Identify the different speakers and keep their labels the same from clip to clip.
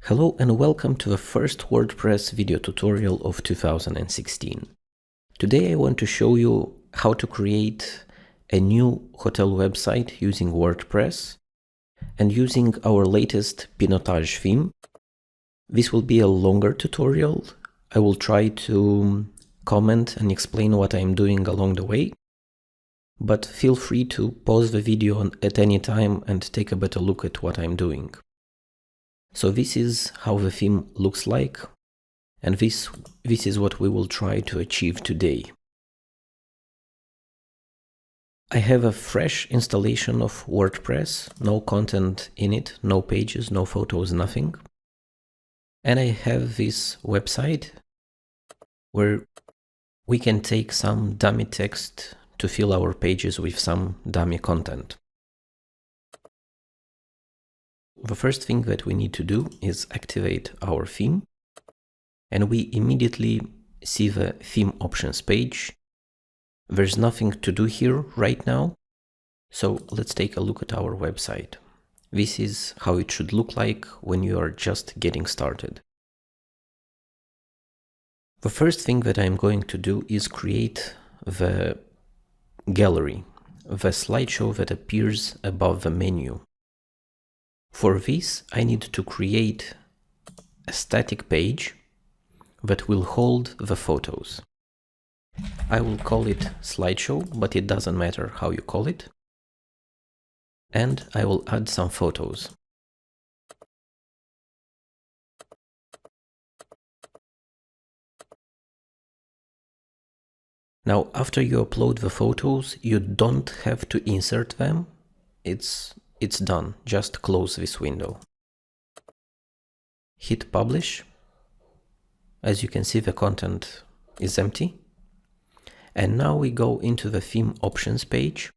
Speaker 1: Hello and welcome to the first WordPress video tutorial of 2016. Today I want to show you how to create a new hotel website using WordPress and using our latest Pinotage theme. This will be a longer tutorial. I will try to comment and explain what I'm doing along the way, but feel free to pause the video at any time and take a better look at what I'm doing. So this is how the theme looks like, and this is what we will try to achieve today. I have a fresh installation of WordPress, no content in it, no pages, no photos, nothing. And I have this website where we can take some dummy text to fill our pages with some dummy content. The first thing that we need to do is activate our theme, and we immediately see the theme options page. There's nothing to do here right now, so let's take a look at our website. This is how it should look like when you are just getting started. The first thing that I'm going to do is create the gallery, the slideshow that appears above the menu. For this, I need to create a static page that will hold the photos. I will call it slideshow, but it doesn't matter how you call it. And I will add some photos. Now, after you upload the photos, you don't have to insert them. It's done. Just close this window. Hit publish. As you can see, the content is empty. And now we go into the theme options page,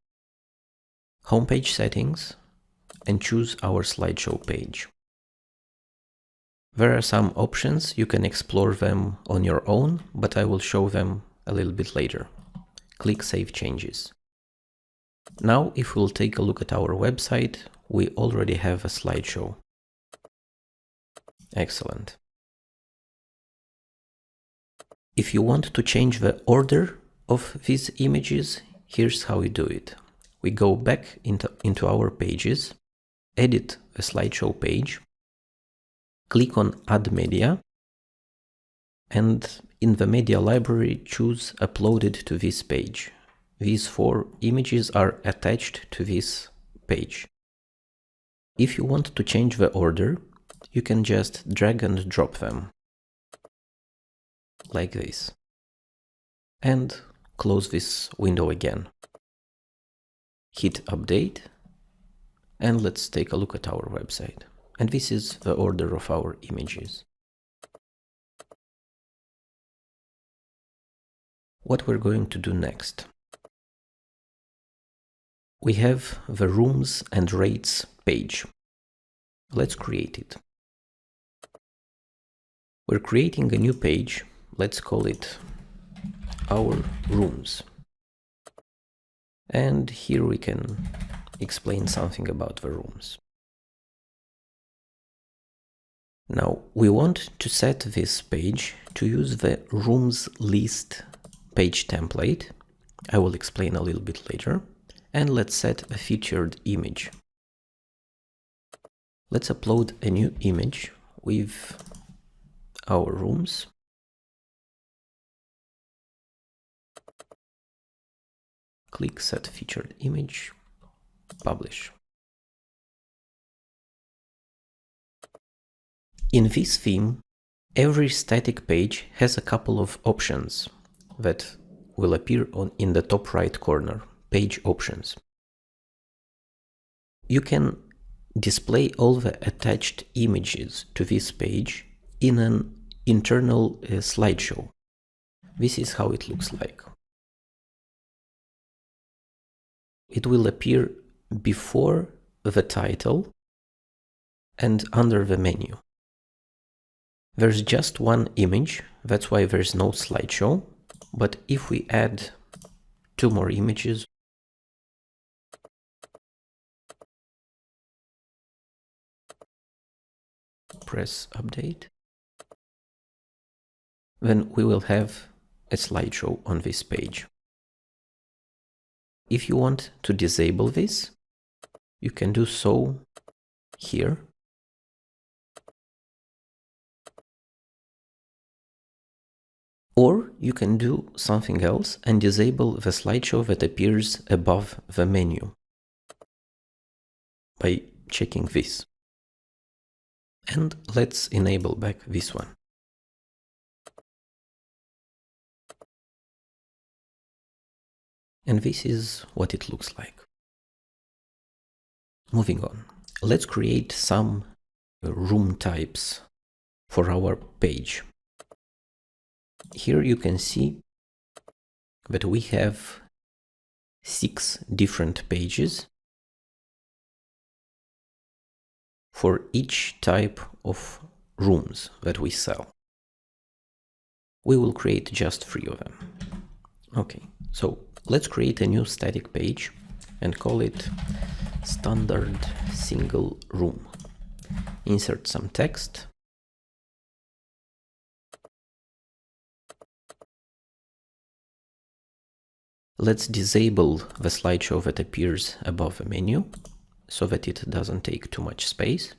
Speaker 1: homepage settings, and choose our slideshow page. There are some options. You can explore them on your own, but I will show them a little bit later. Click Save Changes. Now, if we'll take a look at our website, we already have a slideshow. Excellent. If you want to change the order of these images, here's how we do it. We go back into our pages, edit the slideshow page, click on Add Media, and in the media library, choose Uploaded to this page. These 4 images are attached to this page. If you want to change the order, you can just drag and drop them, like this, and close this window again. Hit Update, and let's take a look at our website. And this is the order of our images. What we're going to do next. We have the rooms and rates page. Let's create it. We're creating a new page. Let's call it Our Rooms. And here we can explain something about the rooms. Now, we want to set this page to use the rooms list page template. I will explain a little bit later. And let's set a featured image. Let's upload a new image with our rooms. Click Set Featured Image, Publish. In this theme, every static page has a couple of options that will appear in the top right corner. Page options. You can display all the attached images to this page in an internal slideshow. This is how it looks like. It will appear before the title and under the menu. There's just one image, that's why there's no slideshow, but if we add 2 more images, WordPress update, then we will have a slideshow on this page. If you want to disable this, you can do so here. Or you can do something else and disable the slideshow that appears above the menu by checking this. And let's enable back this one. And this is what it looks like. Moving on, let's create some room types for our page. Here you can see that we have 6 different pages for each type of rooms that we sell. We will create just 3 of them. Okay, so let's create a new static page and call it standard single room. Insert some text. Let's disable the slideshow that appears above the menu so that it doesn't take too much space.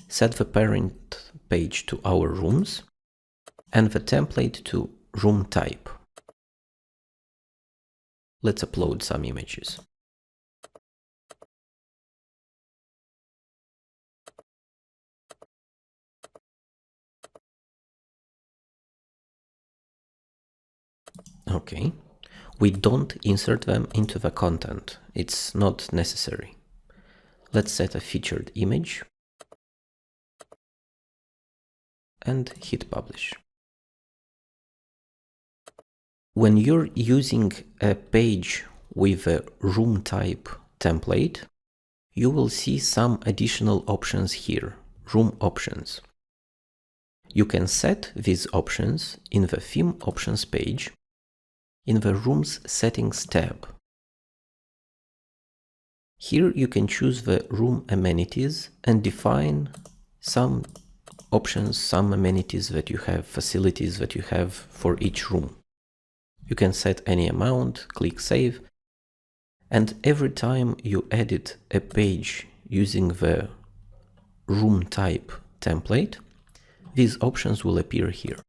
Speaker 1: Set the parent page to our rooms and the template to room type. Let's upload some images. Okay. We don't insert them into the content. It's not necessary. Let's set a featured image and hit publish. When you're using a page with a room type template, you will see some additional options here, room options. You can set these options in the theme options page in the Rooms Settings tab. Here you can choose the room amenities and define some options, some amenities that you have, facilities that you have for each room. You can set any amount, click Save, and every time you edit a page using the room type template, these options will appear here.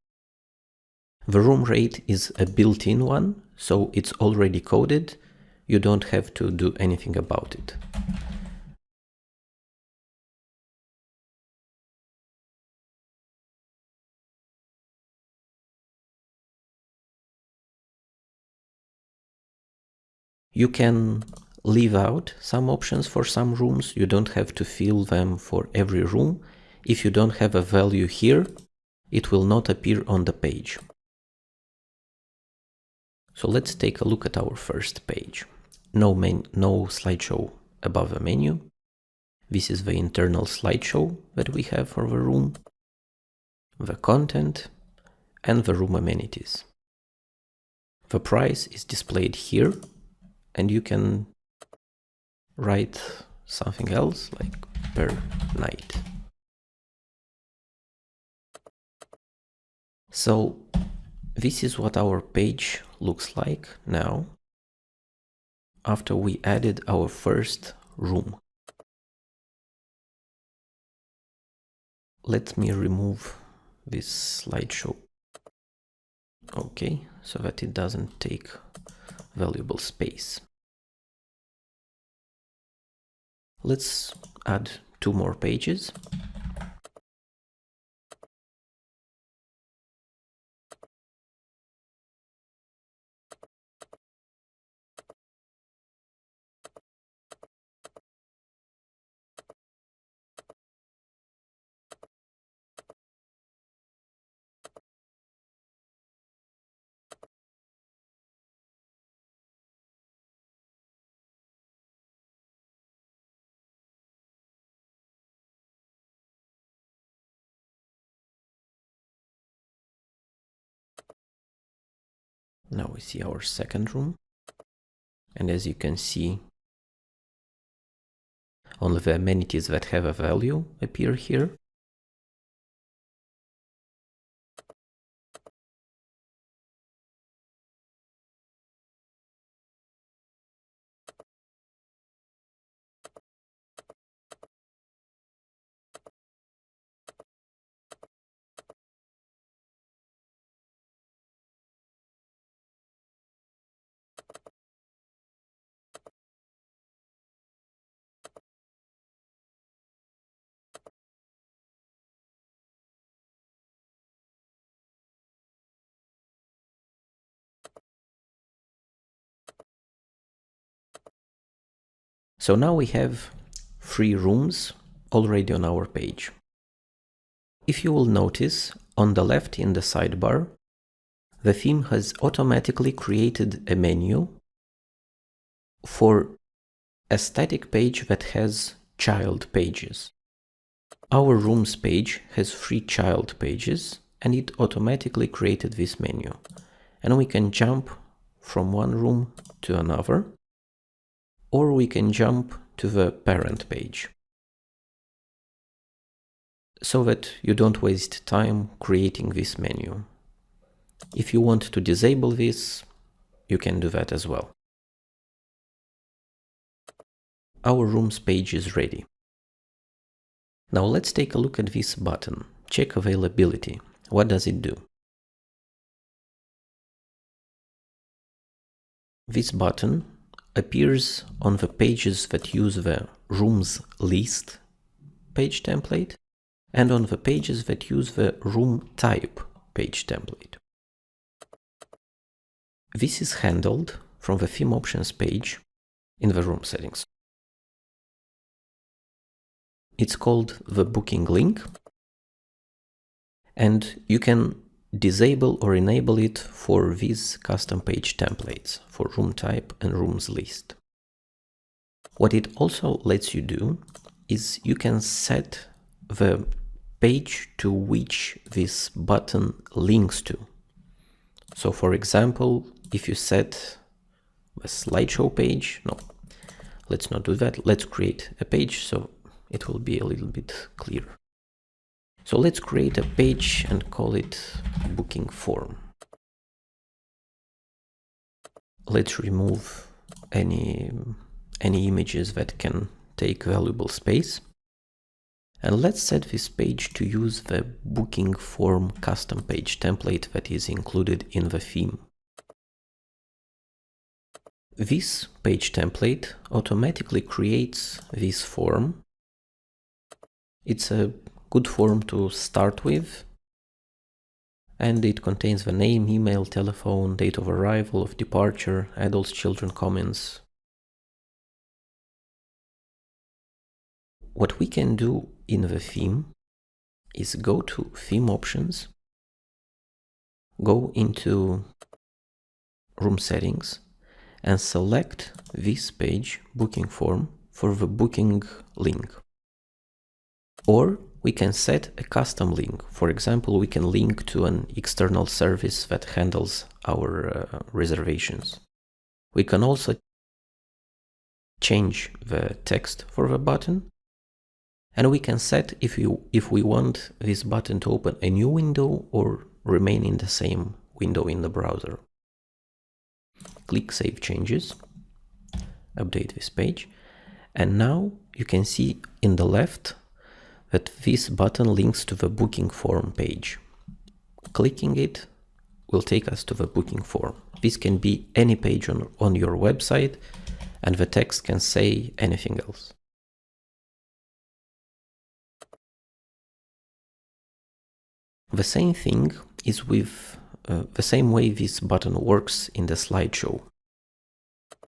Speaker 1: The room rate is a built-in one, so it's already coded. You don't have to do anything about it. You can leave out some options for some rooms. You don't have to fill them for every room. If you don't have a value here, it will not appear on the page. So let's take a look at our first page. No slideshow above the menu. This is the internal slideshow that we have for the room, the content, and the room amenities. The price is displayed here, and you can write something else like per night. So this is what our page looks like now after we added our first room. Let me remove this slideshow. Okay, so that it doesn't take valuable space. Let's add 2 more pages. Now we see our second room, and as you can see, only the amenities that have a value appear here. So now we have 3 rooms already on our page. If you will notice, on the left in the sidebar, the theme has automatically created a menu for a static page that has child pages. Our rooms page has 3 child pages, and it automatically created this menu. And we can jump from one room to another, or we can jump to the parent page, so that you don't waste time creating this menu. If you want to disable this, you can do that as well. Our rooms page is ready. Now let's take a look at this button, check availability. What does it do? This button appears on the pages that use the rooms list page template and on the pages that use the room type page template. This is handled from the theme options page in the room settings. It's called the booking link, and you can disable or enable it for these custom page templates for room type and rooms list. What it also lets you do is you can set the page to which this button links to. So for example, if you set a slideshow page, no, let's not do that. Let's create a page so it will be a little bit clearer. So let's create a page and call it booking form. Let's remove any images that can take valuable space. And let's set this page to use the booking form custom page template that is included in the theme. This page template automatically creates this form. It's a good form to start with, and it contains the name, email, telephone, date of arrival, of departure, adults, children, comments. What we can do in the theme is go to theme options, go into room settings, and select this page, booking form, for the booking link. Or we can set a custom link. For example, we can link to an external service that handles our reservations. We can also change the text for the button, and we can set if we want this button to open a new window or remain in the same window in the browser. Click Save Changes, update this page, and now you can see in the left that this button links to the booking form page. Clicking it will take us to the booking form. This can be any page on your website, and the text can say anything else. The same thing is with the same way this button works in the slideshow.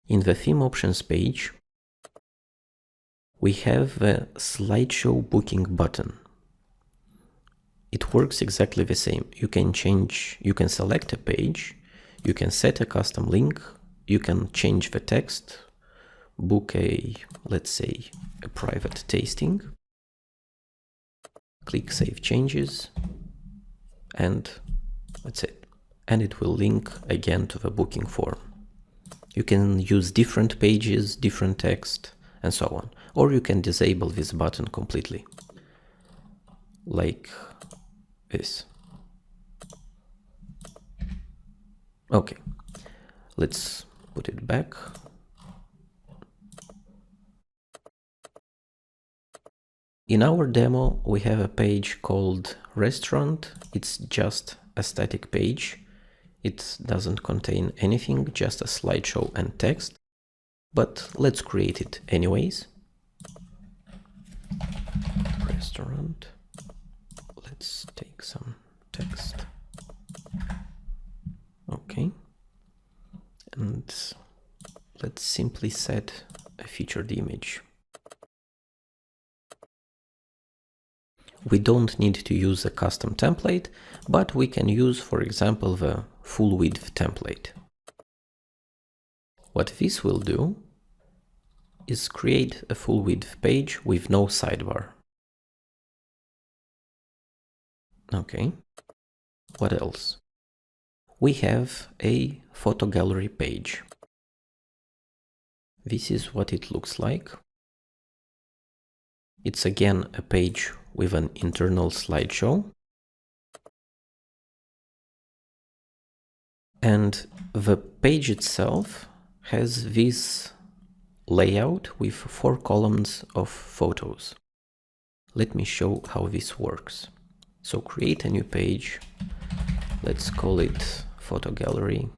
Speaker 1: In the theme options page, we have the slideshow booking button. It works exactly the same. You can select a page, you can set a custom link, you can change the text, book let's say, a private tasting, click Save Changes, and that's it. And it will link again to the booking form. You can use different pages, different text, and so on. Or you can disable this button completely, like this. Okay, let's put it back. In our demo, we have a page called Restaurant. It's just a static page. It doesn't contain anything, just a slideshow and text. But let's create it anyways. Restaurant. Let's take some text. Okay. And let's simply set a featured image. We don't need to use a custom template, but we can use, for example, the full width template. What this will do is create a full width page with no sidebar. Okay, what else? We have a photo gallery page. This is what it looks like. It's again a page with an internal slideshow. And the page itself has this layout with 4 columns of photos. Let me show how this works. So create a new page. Let's call it photo gallery.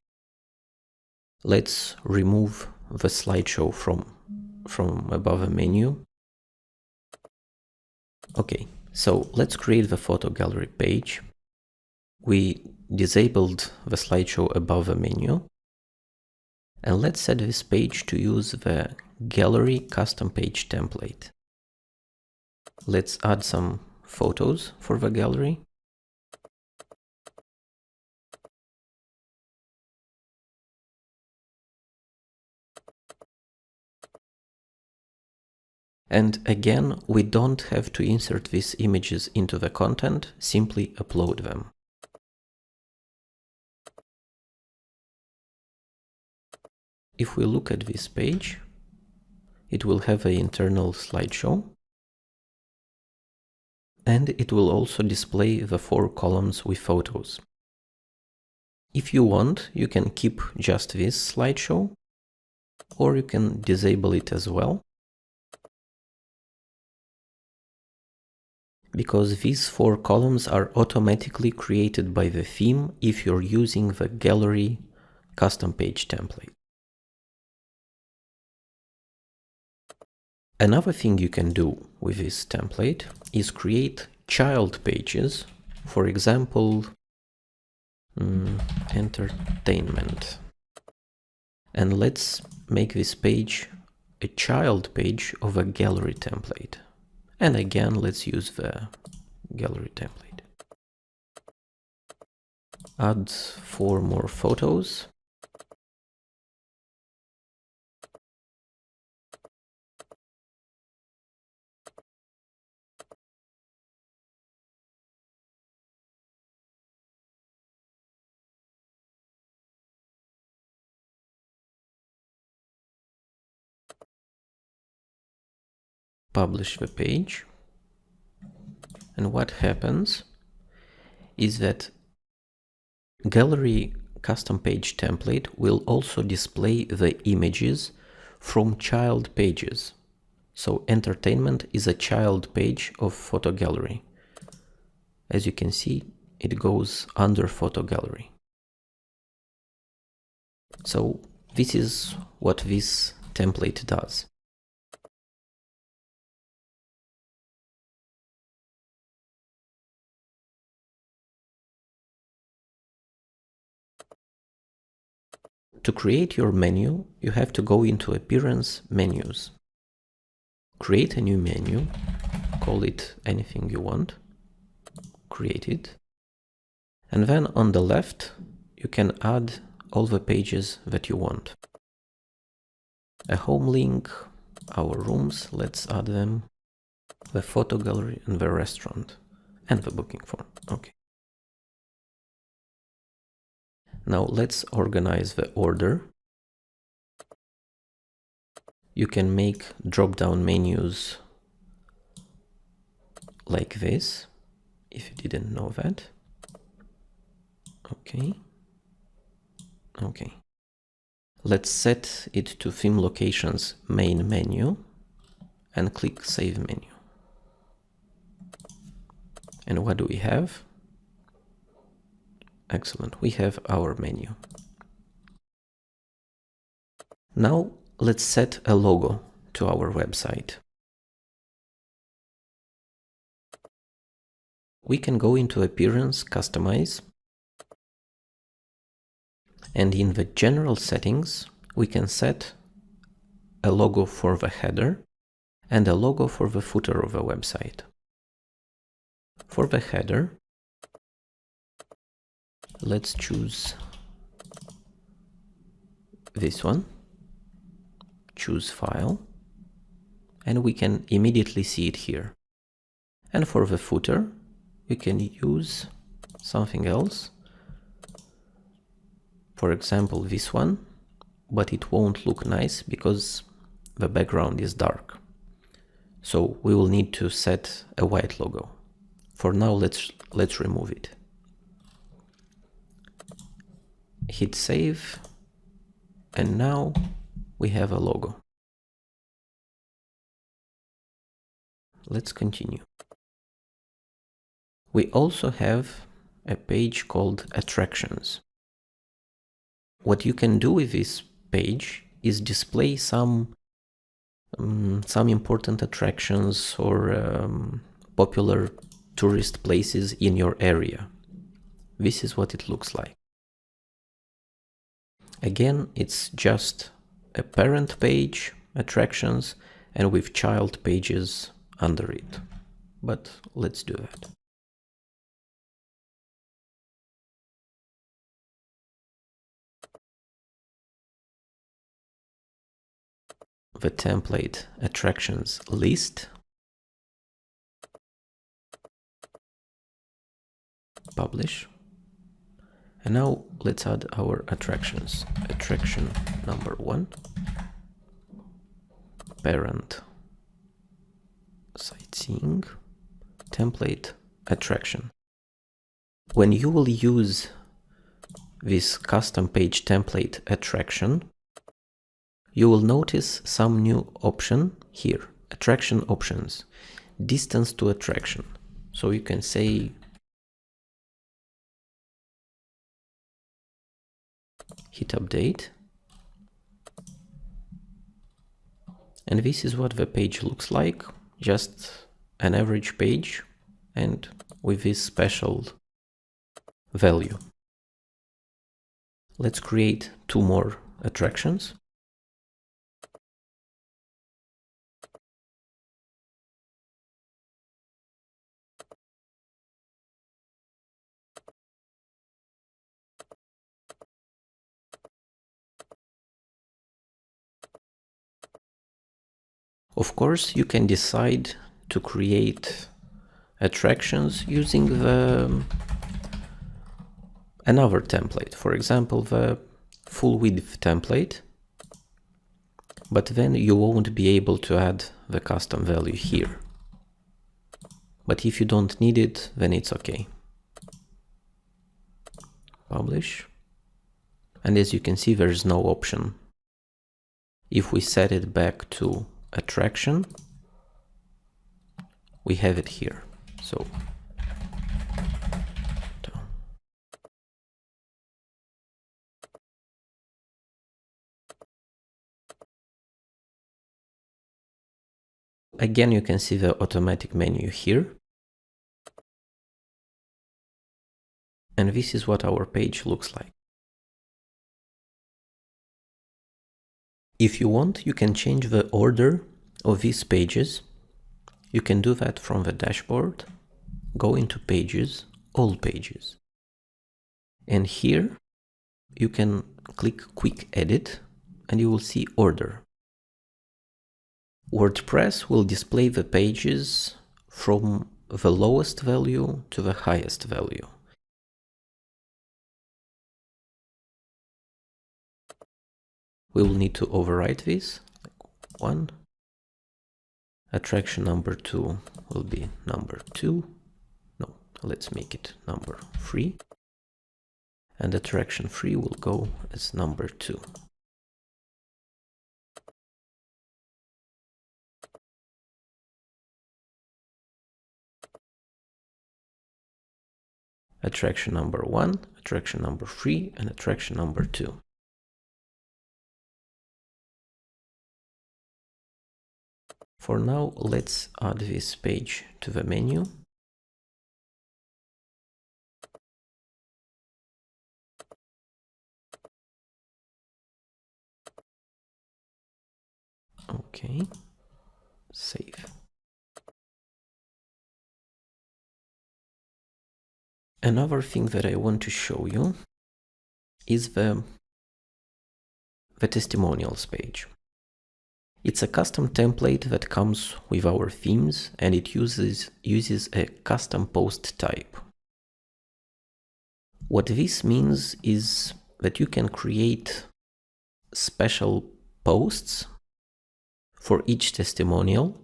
Speaker 1: Let's remove the slideshow from above a menu. Okay, so let's create the photo gallery page. We disabled the slideshow above the menu. And let's set this page to use the gallery custom page template. Let's add some photos for the gallery. And again, we don't have to insert these images into the content, simply upload them. If we look at this page, it will have an internal slideshow, and it will also display the 4 columns with photos. If you want, you can keep just this slideshow, or you can disable it as well, because these 4 columns are automatically created by the theme if you're using the gallery custom page template. Another thing you can do with this template is create child pages, for example, entertainment. And let's make this page a child page of a gallery template. And again, let's use the gallery template. Add 4 more photos. Publish the page. And what happens is that gallery custom page template will also display the images from child pages. So entertainment is a child page of photo gallery. As you can see, it goes under photo gallery. So this is what this template does. To create your menu, you have to go into Appearance, Menus. Create a new menu, call it anything you want, create it. And then on the left, you can add all the pages that you want. A home link, our rooms, let's add them, the photo gallery and the restaurant, and the booking form. Okay. Now let's organize the order. You can make drop-down menus like this, if you didn't know that. Okay. Okay. Let's set it to Theme Locations main menu and click Save Menu. And what do we have? Excellent, we have our menu. Now let's set a logo to our website. We can go into Appearance, Customize, and in the General Settings we can set a logo for the header and a logo for the footer of the website. For the header, let's choose this one, choose file, and we can immediately see it here. And for the footer, we can use something else, for example this one, but it won't look nice because the background is dark. So we will need to set a white logo. For now, let's remove it. Hit save, and now we have a logo. Let's continue. We also have a page called Attractions. What you can do with this page is display some important attractions or popular tourist places in your area. This is what it looks like. Again, it's just a parent page, attractions, and with child pages under it. But let's do that. The template attractions list, publish, and now let's add our attractions. Attraction number 1, parent sightseeing, template attraction. When you will use this custom page template attraction, you will notice some new option here, attraction options, distance to attraction. So you can say hit update, and this is what the page looks like, just an average page and with this special value. Let's create 2 more attractions. Of course, you can decide to create attractions using another template, for example, the full width template, but then you won't be able to add the custom value here. But if you don't need it, then it's okay. Publish. And as you can see, there's no option. If we set it back to attraction, we have it here. So again, you can see the automatic menu here. And this is what our page looks like. If you want, you can change the order of these pages. You can do that from the dashboard, go into Pages, All Pages. And here you can click Quick Edit and you will see Order. WordPress will display the pages from the lowest value to the highest value. We will need to overwrite this, like 1. Attraction number 2 will be number 2. No, let's make it number 3. And attraction 3 will go as number 2. Attraction number 1, attraction number 3, and attraction number 2. For now, let's add this page to the menu. Okay, save. Another thing that I want to show you is the testimonials page. It's a custom template that comes with our themes, and it uses a custom post type. What this means is that you can create special posts for each testimonial.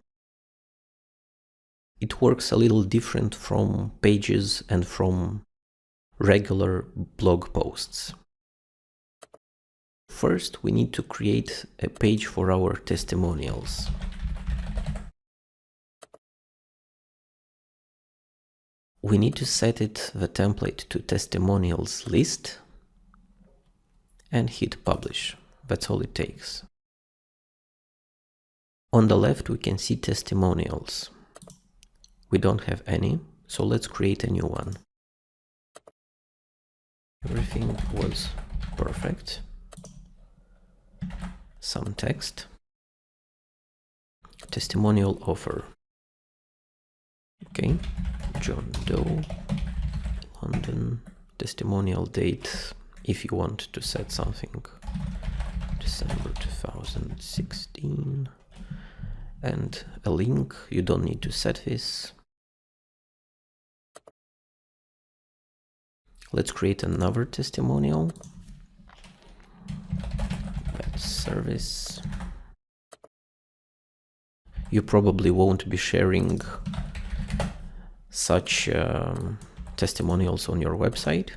Speaker 1: It works a little different from pages and from regular blog posts. First, we need to create a page for our testimonials. We need to set the template to testimonials list and hit publish. That's all it takes. On the left, we can see testimonials. We don't have any, so let's create a new one. Everything was perfect. Some text. Testimonial offer. Okay, John Doe, London. Testimonial date, if you want to set something, December 2016. And a link, you don't need to set this. Let's create another testimonial. Web service. You probably won't be sharing such testimonials on your website.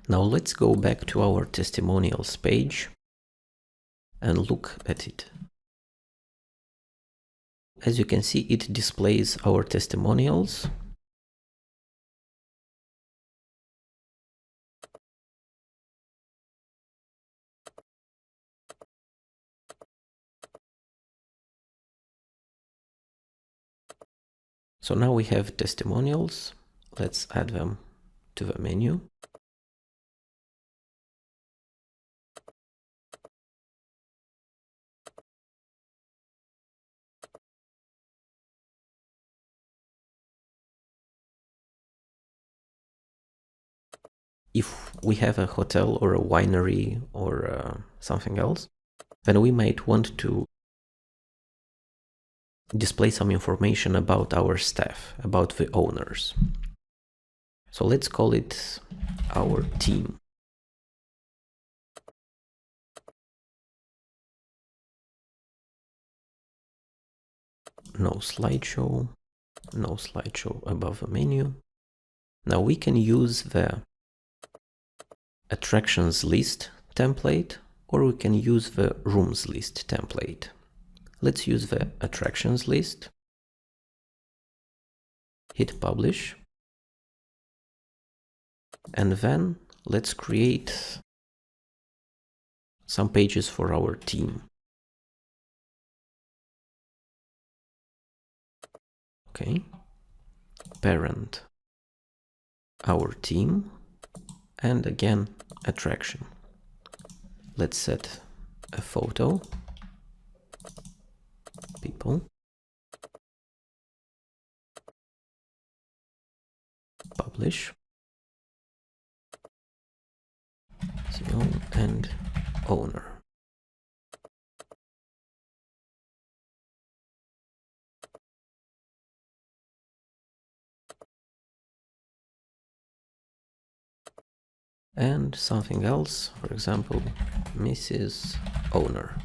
Speaker 1: Now let's go back to our testimonials page and look at it. As you can see, it displays our testimonials. So now we have testimonials. Let's add them to the menu. If we have a hotel or a winery or something else, then we might want to display some information about our staff, about the owners. So let's call it our team. No slideshow, no slideshow above the menu. Now we can use the attractions list template, or we can use the rooms list template. Let's use the attractions list. Hit publish. And then let's create some pages for our team. Okay. Parent, our team, and again, attraction. Let's set a photo, people, publish, CEO and owner. And something else, for example, Mrs. Owner.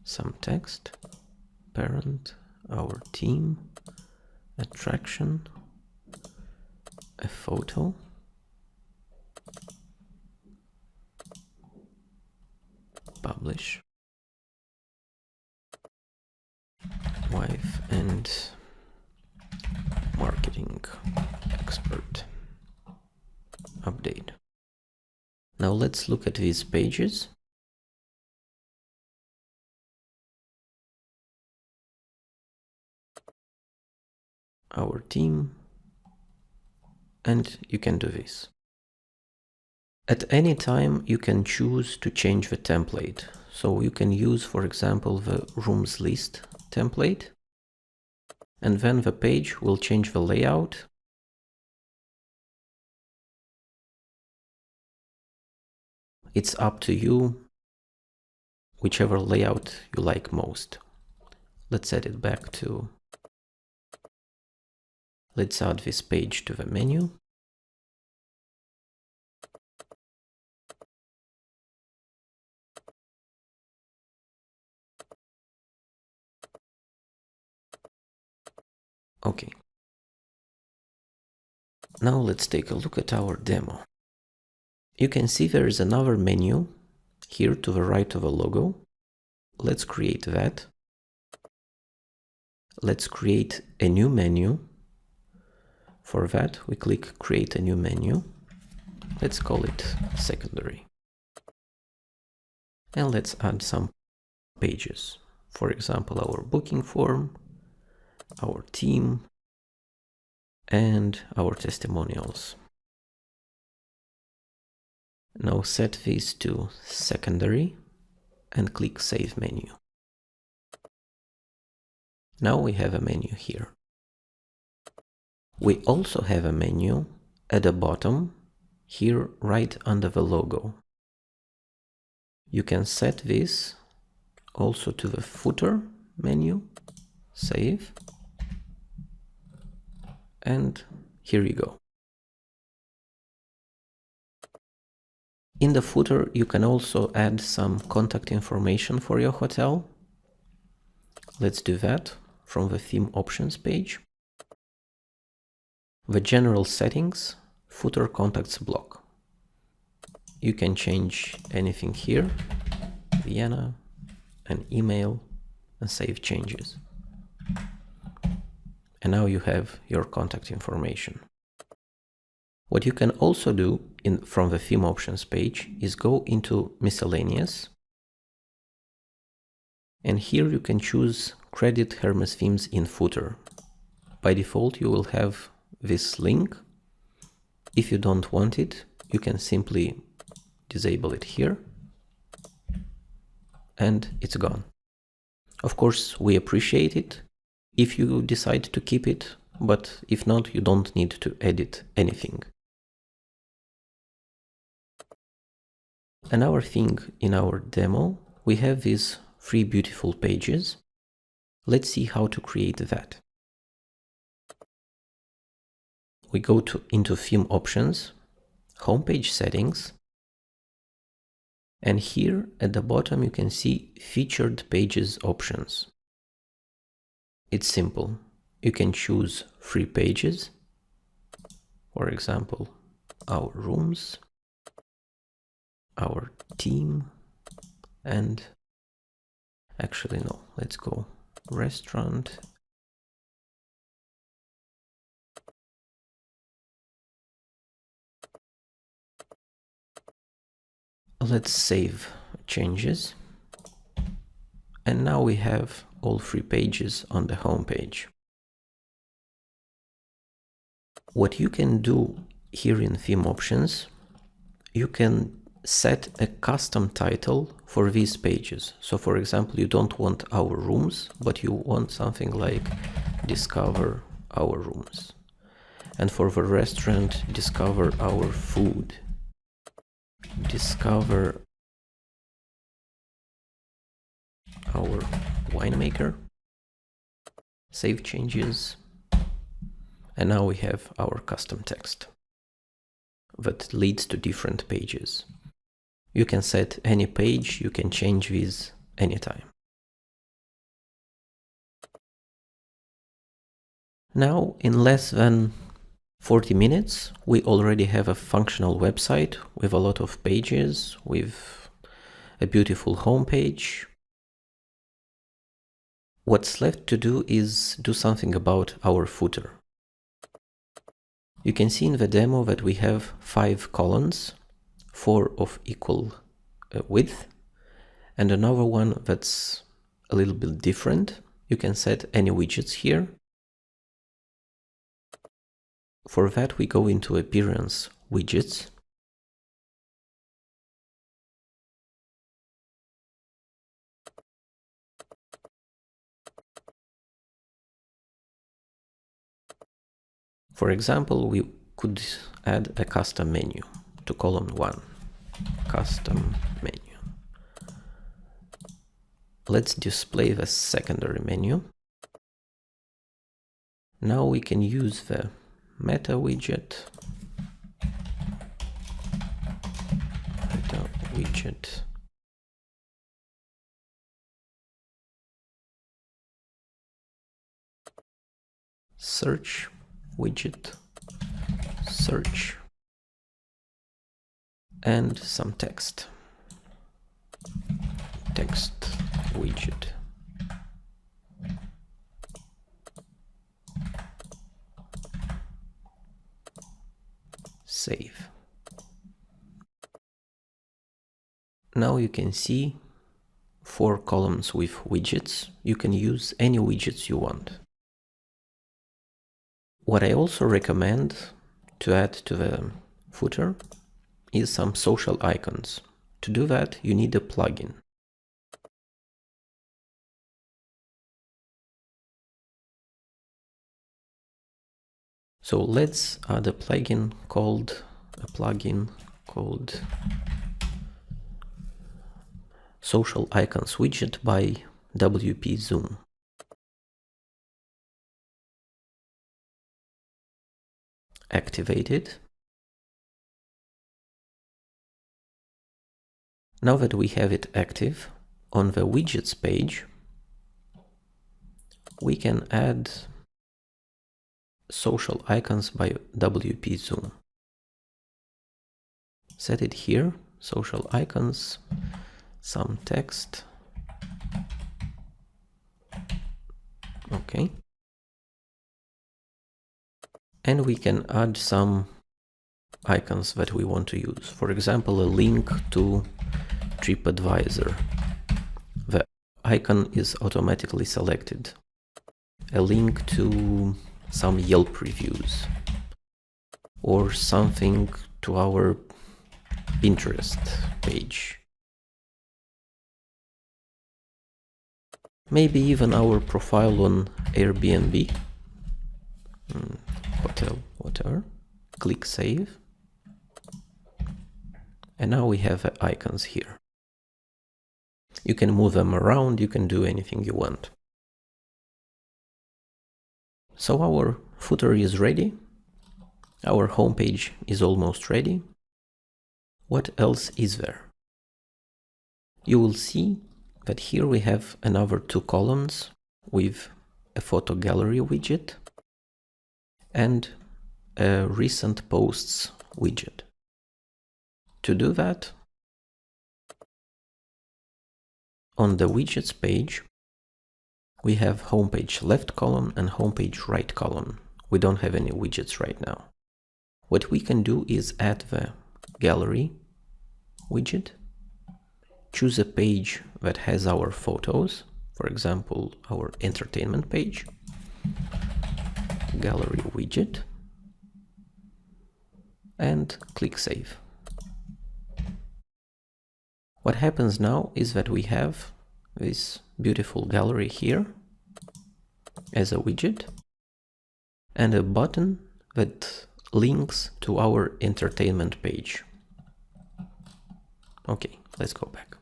Speaker 1: Some text, parent, our team, attraction, a photo, publish, wife and marketing expert. Update. Now let's look at these pages. Our team, and you can do this. At any time you can choose to change the template. So you can use, for example, the rooms list template, and then the page will change the layout. It's up to you, whichever layout you like most. Let's set it back to, let's add this page to the menu. Okay. Now let's take a look at our demo. You can see there is another menu here to the right of the logo. Let's create that. Let's create a new menu. For that, we click Create a new menu. Let's call it Secondary. And let's add some pages. For example, our booking form, our team, and our testimonials. Now set these to Secondary and click Save Menu. Now we have a menu here. We also have a menu at the bottom, here right under the logo. You can set this also to the footer menu, save, and here you go. In the footer, you can also add some contact information for your hotel. Let's do that from the theme options page. The general settings, footer contacts block. You can change anything here, Vienna, an email, and save changes. And now you have your contact information. What you can also do from the theme options page is go into miscellaneous. And here you can choose credit Hermes themes in footer. By default, you will have this link. If you don't want it, you can simply disable it here, and it's gone. Of course, we appreciate it if you decide to keep it, but if not, you don't need to edit anything. Another thing in our demo, we have these 3 beautiful pages. Let's see how to create that. We go into theme options, homepage settings, and here at the bottom you can see featured pages options. It's simple. You can choose 3 pages, for example, our rooms, our team, and actually no, let's go restaurant. Let's save changes. And now we have all 3 pages on the home page. What you can do here in theme options, you can set a custom title for these pages. So for example, you don't want our rooms, but you want something like discover our rooms. And for the restaurant, discover our food. Discover our winemaker. Save changes. And now we have our custom text that leads to different pages. You can set any page, you can change these anytime. Now, in less than 40 minutes, we already have a functional website with a lot of pages, with a beautiful homepage. What's left to do is do something about our footer. You can see in the demo that we have 5 columns 4 of equal width, and another one that's a little bit different. You can set any widgets here. For that, we go into Appearance, Widgets. For example, we could add a custom menu to column 1. Custom menu. Let's display the secondary menu. Now we can use the meta widget. Meta widget. Search widget. Search. And some text. Text widget. Save. Now you can see 4 columns with widgets. You can use any widgets you want. What I also recommend to add to the footer is some social icons. To do that, you need a plugin. So let's add a plugin called Social Icons Widget by WP Zoom. Activate it. Now that we have it active, on the widgets page, we can add social icons by WP Zoom. Set it here, social icons, some text. Okay. And we can add some icons that we want to use. For example, a link to TripAdvisor. The icon is automatically selected. A link to some Yelp reviews, or something to our Pinterest page. Maybe even our profile on Airbnb, hotel, whatever. Click Save. And now we have icons here. You can move them around, you can do anything you want. So our footer is ready. Our homepage is almost ready. What else is there? You will see that here we have another 2 columns with a photo gallery widget and a recent posts widget. To do that, on the widgets page, we have homepage left column and homepage right column. We don't have any widgets right now. What we can do is add the gallery widget, choose a page that has our photos, for example, our entertainment page, gallery widget, and click Save. What happens now is that we have this beautiful gallery here as a widget and a button that links to our entertainment page. Okay, let's go back.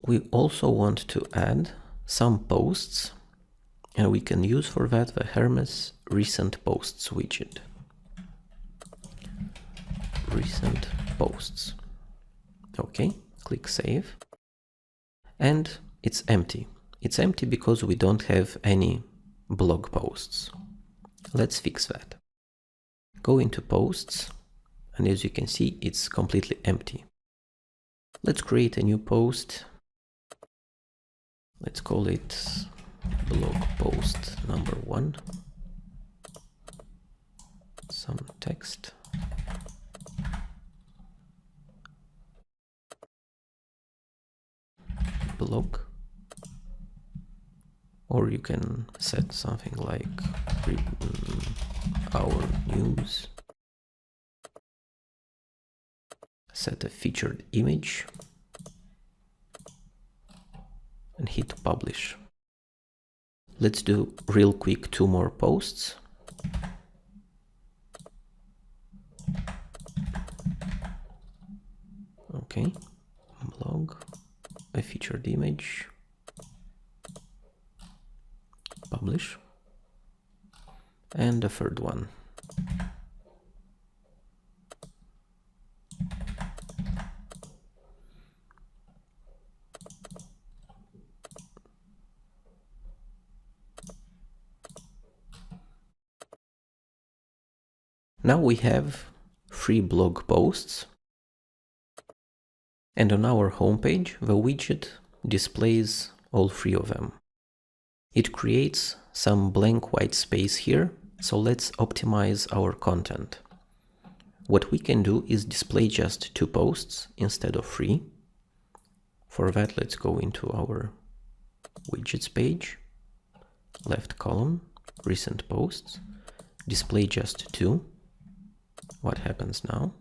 Speaker 1: We also want to add some posts, and we can use for that the Hermes Recent Posts widget. Recent posts. Okay, click Save. And it's empty. It's empty because we don't have any blog posts. Let's fix that. Go into Posts, and as you can see, it's completely empty. Let's create a new post. Let's call it blog post number 1. Some text. blog, or you can set something like our news. Set a featured image and hit publish. Let's do real quick 2 more posts. Okay, blog, a featured image, publish, and the third one. Now we have 3 blog posts, and on our homepage the widget displays all 3 of them. It creates some blank white space here, so let's optimize our content. What we can do is display just 2 posts instead of 3. For that, let's go into our widgets page, left column, recent posts, display just 2. What happens now?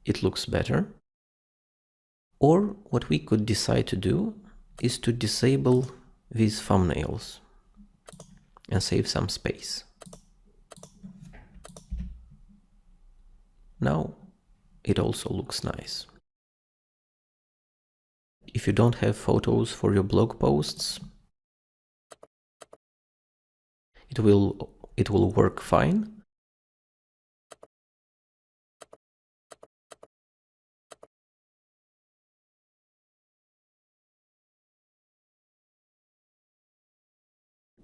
Speaker 1: It looks better. Or what we could decide to do is to disable these thumbnails and save some space. Now it also looks nice. If you don't have photos for your blog posts, it will work fine.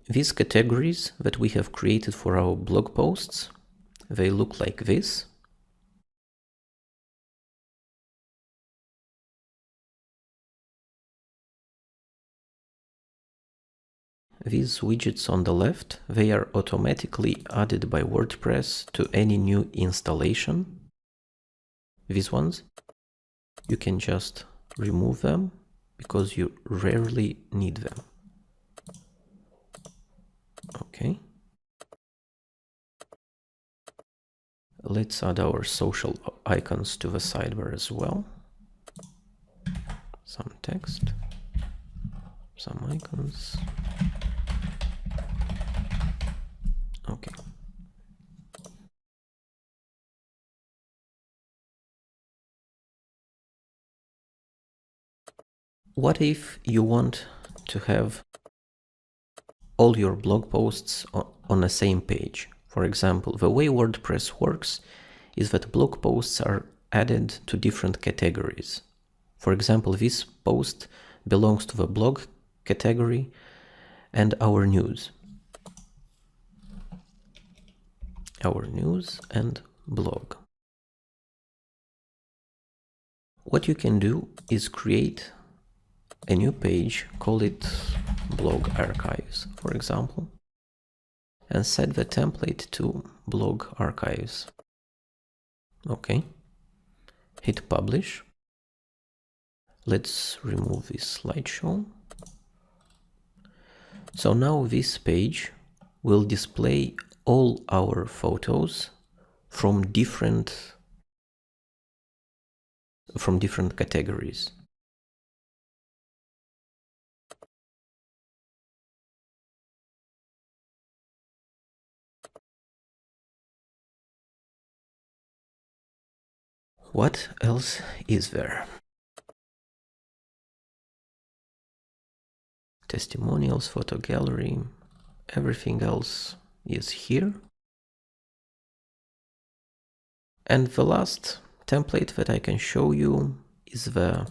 Speaker 1: These categories that we have created for our blog posts, they look like this. These widgets on the left, they are automatically added by WordPress to any new installation. These ones, you can just remove them because you rarely need them. Okay. Let's add our social icons to the sidebar as well. Some text, some icons. Okay. What if you want to have all your blog posts on the same page? For example, the way WordPress works is that blog posts are added to different categories. For example, this post belongs to the blog category and our news. Our news and blog. What you can do is create a new page, call it blog archives, for example, and set the template to blog archives. Okay, hit publish. Let's remove this slideshow. So now this page will display all our photos from different categories. What else is there? Testimonials, photo gallery, everything else is here. And the last template that I can show you is the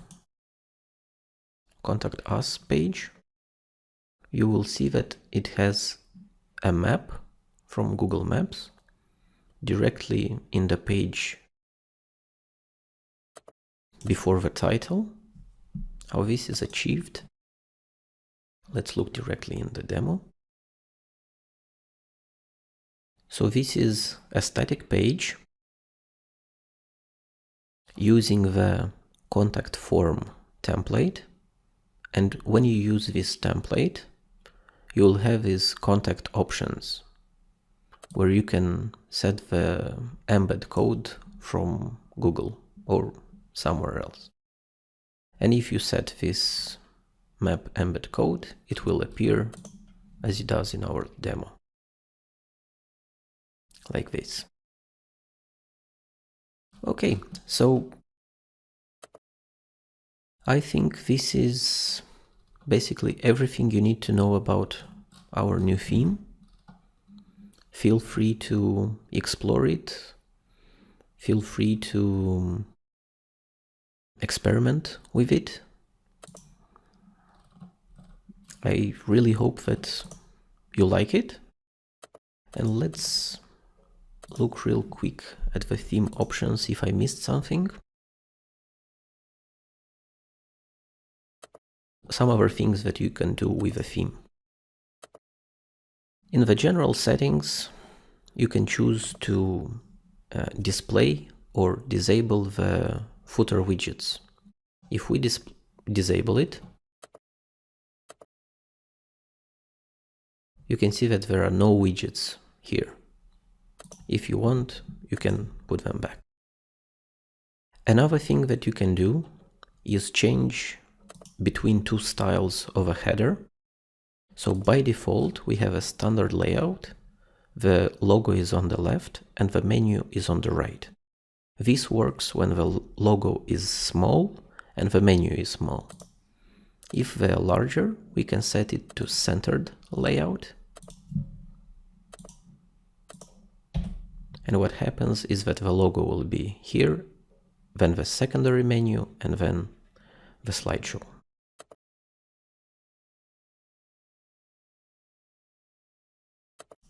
Speaker 1: Contact Us page. You will see that it has a map from Google Maps directly in the page before the title. How this is achieved? Let's look directly in the demo. So this is a static page using the contact form template, and when you use this template, you'll have these contact options where you can set the embed code from Google or somewhere else. And if you set this map embed code, it will appear as it does in our demo, like this. Okay, so I think this is basically everything you need to know about our new theme. Feel free to explore it. Feel free to experiment with it. I really hope that you like it. And let's look real quick at the theme options if I missed something. Some other things that you can do with a theme. In the general settings, you can choose to display or disable the footer widgets. If we disable it, you can see that there are no widgets here. If you want, you can put them back. Another thing that you can do is change between two styles of a header. So by default, we have a standard layout. The logo is on the left and the menu is on the right. This works when the logo is small and the menu is small. If they are larger, we can set it to centered layout. And what happens is that the logo will be here, then the secondary menu, and then the slideshow.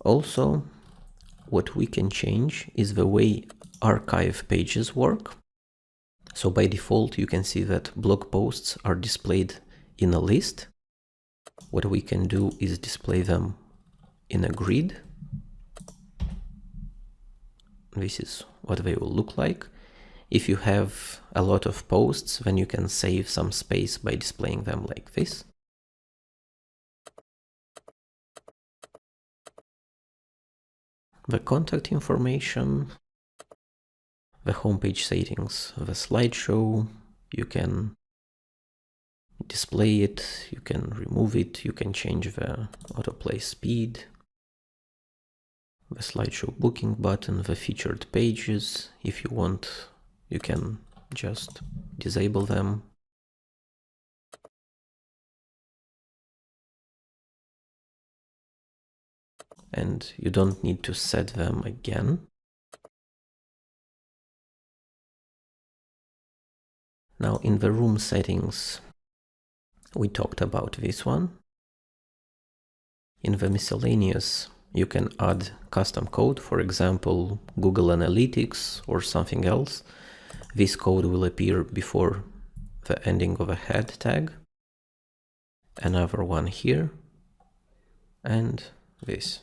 Speaker 1: Also, what we can change is the way archive pages work. So by default, you can see that blog posts are displayed in a list. What we can do is display them in a grid. This is what they will look like. If you have a lot of posts, then you can save some space by displaying them like this. The contact information, the homepage settings, the slideshow, you can display it, you can remove it, you can change the autoplay speed, the slideshow booking button, the featured pages. If you want, you can just disable them. And you don't need to set them again. Now in the room settings, we talked about this one. In the miscellaneous, you can add custom code, for example, Google Analytics or something else. This code will appear before the ending of a head tag. Another one here, and this.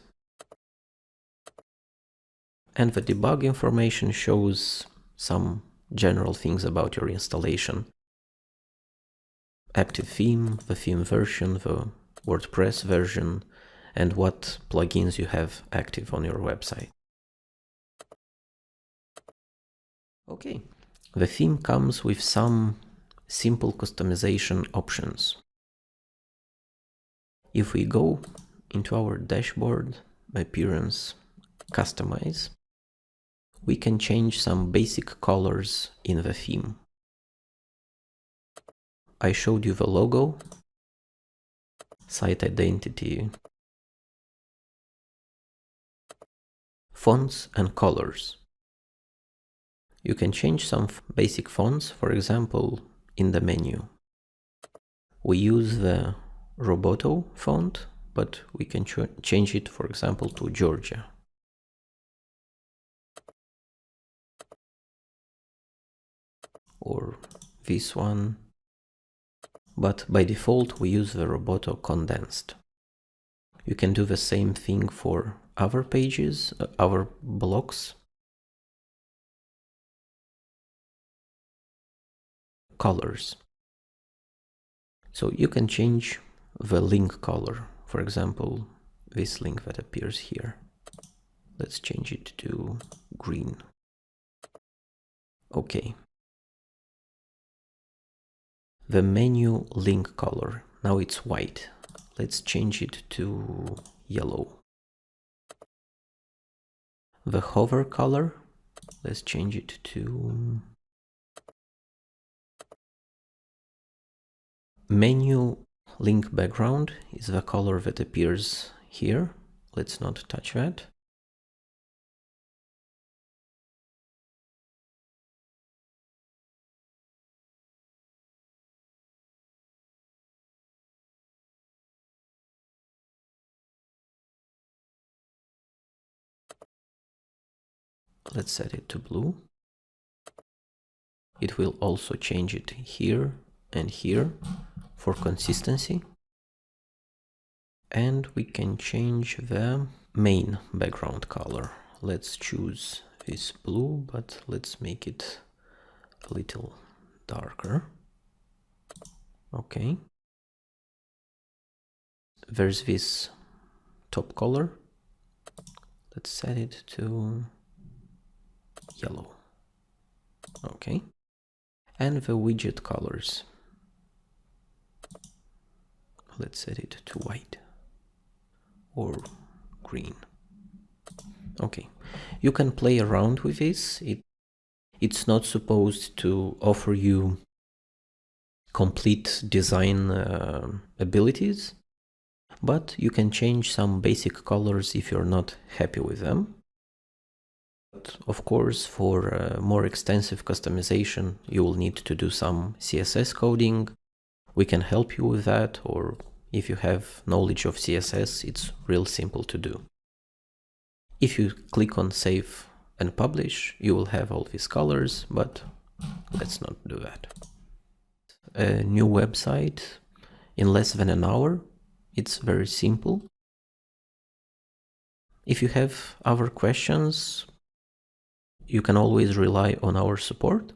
Speaker 1: And the debug information shows some general things about your installation. Active theme, the theme version, the WordPress version, and what plugins you have active on your website. Okay, the theme comes with some simple customization options. If we go into our dashboard, appearance, customize, we can change some basic colors in the theme. I showed you the logo, site identity, fonts and colors. You can change some basic fonts, for example, in the menu. We use the Roboto font, but we can change it, for example, to Georgia. Or this one, but by default we use the Roboto condensed. You can do the same thing for other pages, other blocks. colors. So you can change the link color. For example, this link that appears here. Let's change it to green. Okay. The menu link color, now it's white. Let's change it to yellow. The hover color, let's change it to menu link background is the color that appears here. Let's not touch that. Let's set it to blue. It will also change it here and here for consistency. And we can change the main background color. Let's choose this blue, but let's make it a little darker. Okay. There's this top color. Let's set it to yellow. Okay. And the widget colors. Let's set it to white or green. Okay. You can play around with this. It's not supposed to offer you complete design abilities, but you can change some basic colors if you're not happy with them. But of course, for more extensive customization, you will need to do some CSS coding. We can help you with that, or if you have knowledge of CSS, it's real simple to do. If you click on Save and Publish, you will have all these colors, but let's not do that. A new website in less than an hour. It's very simple. If you have other questions, you can always rely on our support.